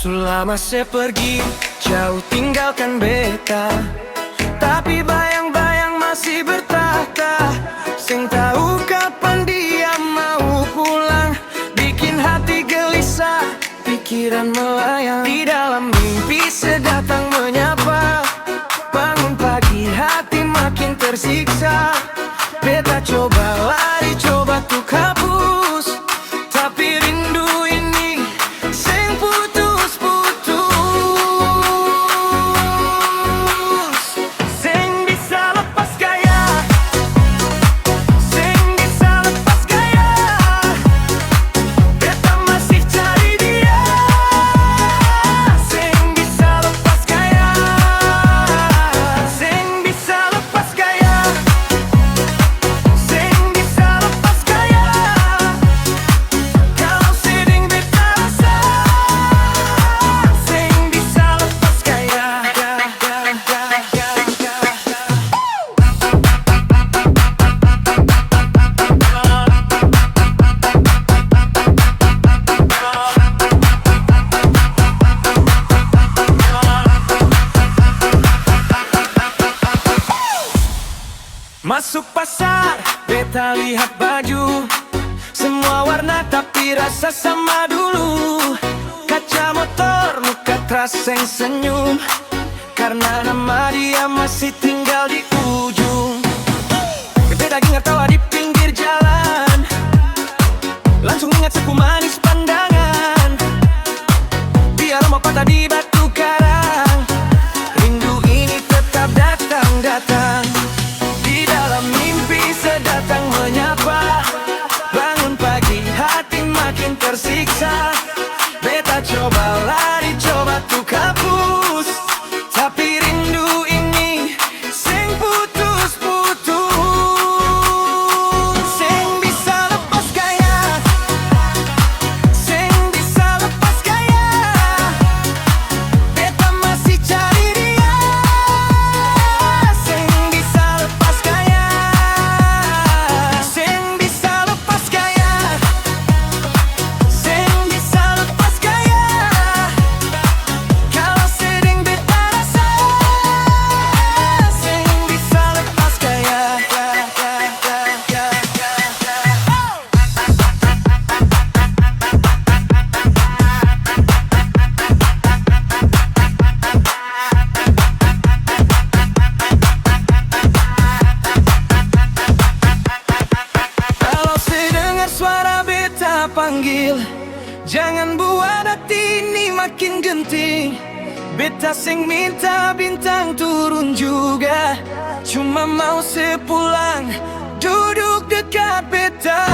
Selama saya pergi, jauh tinggalkan beta, tapi bayang-bayang masih bertahta. Sing tahu kapan dia mau pulang, bikin hati gelisah, pikiran melayang. Di dalam mimpi sedatang menyapa, bangun pagi hati makin tersiksa. Beta coba lari, coba tuh hapus, tapi rindu ini sing putus-putus. Sing bisa lepas gaya, sing bisa lepas gaya. Beta masih cari dia, sing bisa lepas gaya, sing bisa lepas gaya. Masuk pasar, beta lihat baju, semua warna tapi rasa sama dulu. Kaca motor, muka teraseng senyum, karena nama dia masih tinggal di ujung. Gede daging tertawa di pinggir jalan, langsung ingat seku manis pandangan. Dia rumah patah di batu karang, rindu ini tetap datang-datang. Sedatang menyapa, bangun pagi hati makin tersiksa. Beta coba lari, coba tuh hapus, tapi rindu ini sing putus-putus. Sing bisa lepas gaya, sing bisa lepas gaya. Beta masih cari dia, sing bisa lepas gaya. Panggil, jangan buat hati ini makin genting. Beta sing minta bintang turun juga, cuma mau sepulang duduk dekat beta.